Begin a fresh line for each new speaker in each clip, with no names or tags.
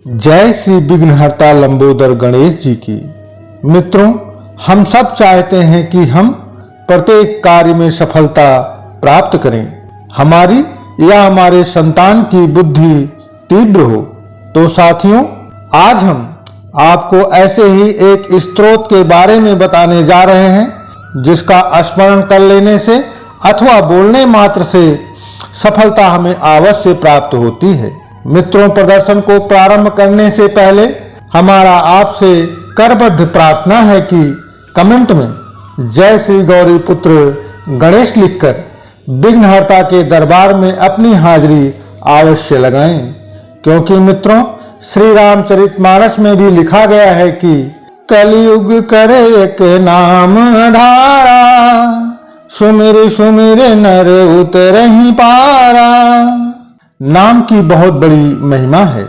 जय श्री विघ्नहर्ता लंबोदर गणेश जी की। मित्रों, हम सब चाहते हैं कि हम प्रत्येक कार्य में सफलता प्राप्त करें, हमारी या हमारे संतान की बुद्धि तीव्र हो। तो साथियों, आज हम आपको ऐसे ही एक स्तोत्र के बारे में बताने जा रहे हैं जिसका स्मरण कर लेने से अथवा बोलने मात्र से सफलता हमें अवश्य प्राप्त होती है। मित्रों, प्रदर्शन को प्रारंभ करने से पहले हमारा आपसे करबद्ध प्रार्थना है कि कमेंट में जय श्री गौरी पुत्र गणेश लिखकर विघ्नहर्ता के दरबार में अपनी हाजिरी अवश्य लगाएं, क्योंकि मित्रों श्री रामचरितमानस में भी लिखा गया है कि कलयुग करे एक नाम धारा, सुमिर सुमिर नर उतरहि पारा। नाम की बहुत बड़ी महिमा है।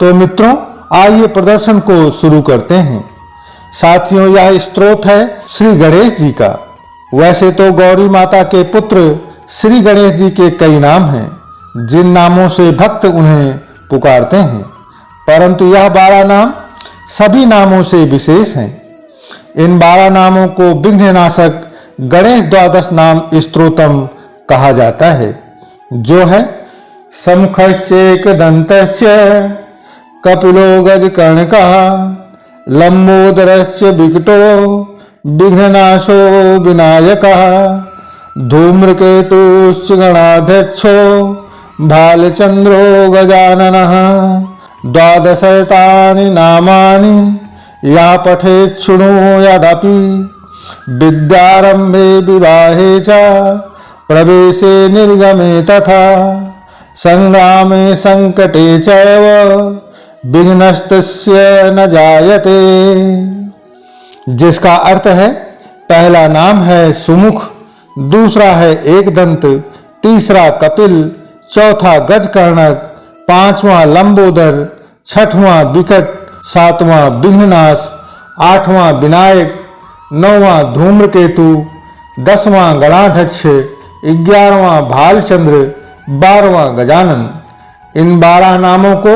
तो मित्रों, आइए प्रदर्शन को शुरू करते हैं। साथियों, यह स्तोत्र है श्री गणेश जी का। वैसे तो गौरी माता के पुत्र श्री गणेश जी के कई नाम हैं जिन नामों से भक्त उन्हें पुकारते हैं, परंतु यह 12 नाम सभी नामों से विशेष हैं। इन 12 नामों को विघ्ननाशक गणेश द्वादश नाम स्तोत्रम कहा जाता है, जो है समुखस्येकदन्तस्य कपिलो गजकर्णकः लंबोदरस्य विकटो विघ्ननाशो विनायकः धूम्रकेतुश्च गणाध्यक्षो भालचंद्रो गजाननः। द्वादशैतानि नामानि या पठेत् शृणुयादपि विद्यारंभे विवाहे च प्रवेशे निर्गमे तथा संग्रामे संकटे चैव विघ्नस्तस्य न जायते। जिसका अर्थ है, पहला नाम है सुमुख, दूसरा है एकदंत, तीसरा कपिल, चौथा गजकर्णक, पांचवां लंबोदर, छठवां विकट, सातवां विघ्ननाश, आठवां विनायक, नौवां धूम्रकेतु, 10वां गणाध्यक्ष, 11वां भालचंद्र, 12वां गजानन। इन 12 नामों को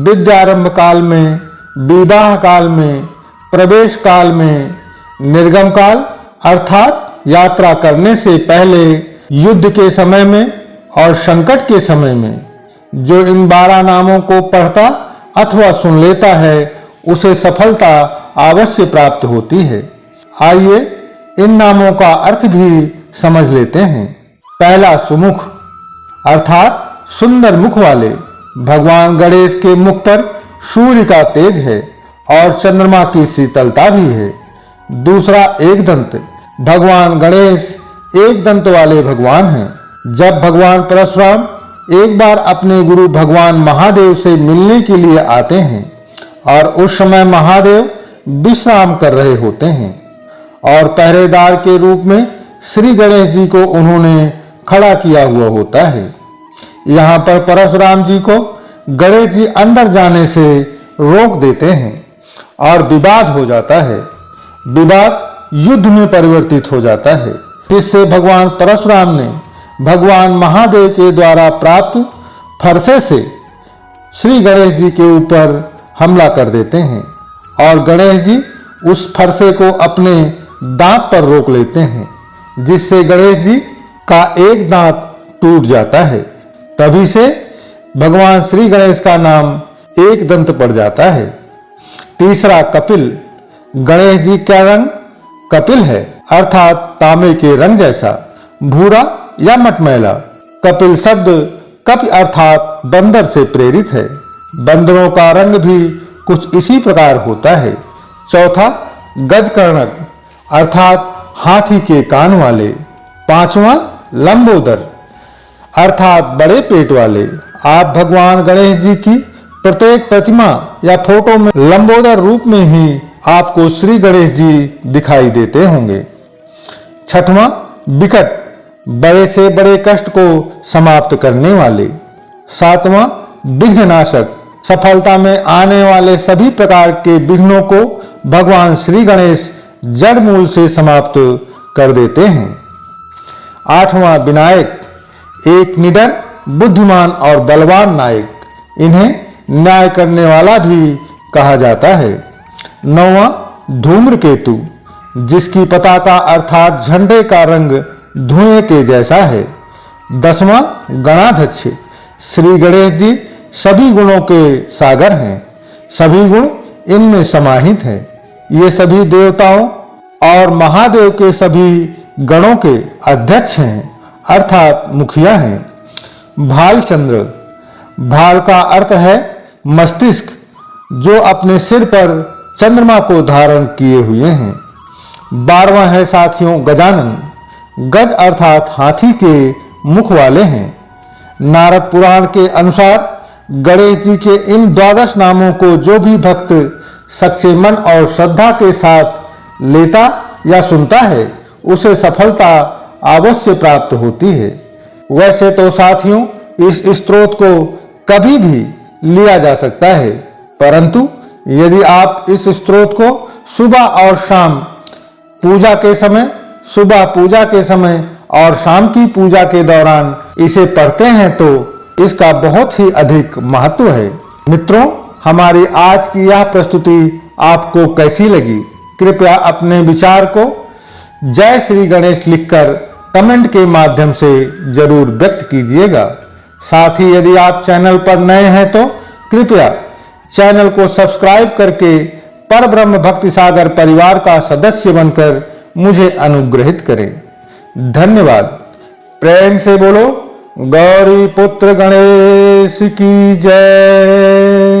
विद्यारंभ काल में, विवाह काल में, प्रवेश काल में, निर्गम काल अर्थात यात्रा करने से पहले, युद्ध के समय में और संकट के समय में जो इन 12 नामों को पढ़ता अथवा सुन लेता है उसे सफलता अवश्य प्राप्त होती है। आइए इन नामों का अर्थ भी समझ लेते हैं। पहला सुमुख अर्थात सुंदर मुख वाले। भगवान गणेश के मुख पर सूर्य का तेज है और चंद्रमा की शीतलता भी है। दूसरा एकदंत। भगवान गणेश एक दंत वाले भगवान हैं। जब भगवान परशुराम एक बार अपने गुरु भगवान महादेव से मिलने के लिए आते हैं और उस समय महादेव विश्राम कर रहे होते हैं और पहरेदार के रूप में श्री गणेश जी को उन्होंने खड़ा किया हुआ होता है। यहाँ पर परशुराम जी को गणेश जी अंदर जाने से रोक देते हैं और विवाद हो जाता है। विवाद युद्ध में परिवर्तित हो जाता है। इससे भगवान परशुराम ने भगवान महादेव के द्वारा प्राप्त फरसे से श्री गणेश जी के ऊपर हमला कर देते हैं और गणेश जी उस फरसे को अपने दांत पर रोक लेते हैं, जिससे गणेश जी का एक दांत टूट जाता है। तभी से भगवान श्री गणेश का नाम एक दंत पड़ जाता है। तीसरा कपिल। गणेश जी का रंग कपिल है, अर्थात तांबे के रंग जैसा, भूरा या मटमैला। कपिल शब्द कपि अर्थात बंदर से प्रेरित है। बंदरों का रंग भी कुछ इसी प्रकार होता है। चौथा गजकर्णक अर्थात हाथी के कान वाले। पांचवा लंबोदर अर्थात बड़े पेट वाले। आप भगवान गणेश जी की प्रत्येक प्रतिमा या फोटो में लंबोदर रूप में ही आपको श्री गणेश जी दिखाई देते होंगे। छठवां विकट, बड़े से बड़े कष्ट को समाप्त करने वाले। सातवां विघ्ननाशक, सफलता में आने वाले सभी प्रकार के विघ्नों को भगवान श्री गणेश जड़ मूल से समाप्त कर देते हैं। आठवां विनायक, एक निडर, बुद्धिमान और बलवान नायक। इन्हें न्याय करने वाला भी कहा जाता है। 9वां धूम्रकेतु, जिसकी पताका अर्थात झंडे का रंग धुएं के जैसा है। 10वां गणाध्यक्ष, श्री गणेश जी सभी गुणों के सागर हैं, सभी गुण इनमें समाहित हैं। ये सभी देवताओं और महादेव के सभी गणों के अध्यक्ष हैं अर्थात मुखिया हैं। भालचंद्र, भाल का अर्थ है मस्तिष्क, जो अपने सिर पर चंद्रमा को धारण किए हुए हैं। 12वां है साथियों गजानन, गज अर्थात हाथी के मुख वाले हैं। नारद पुराण के अनुसार गणेश जी के इन 12 नामों को जो भी भक्त सच्चे मन और श्रद्धा के साथ लेता या सुनता है उसे सफलता अवश्य प्राप्त होती है। वैसे तो साथियों इस स्तोत्र को कभी भी लिया जा सकता है, परंतु यदि आप इस स्तोत्र को सुबह और शाम पूजा के समय, सुबह पूजा के समय और शाम की पूजा के दौरान इसे पढ़ते हैं तो इसका बहुत ही अधिक महत्व है। मित्रों, हमारी आज की यह प्रस्तुति आपको कैसी लगी? कृपया अपने विचार को जय श्री गणेश लिखकर कमेंट के माध्यम से जरूर व्यक्त कीजिएगा। साथ ही यदि आप चैनल पर नए हैं तो कृपया चैनल को सब्सक्राइब करके परब्रह्म भक्ति सागर परिवार का सदस्य बनकर मुझे अनुग्रहित करें। धन्यवाद। प्रेम से बोलो गौरी पुत्र गणेश की जय।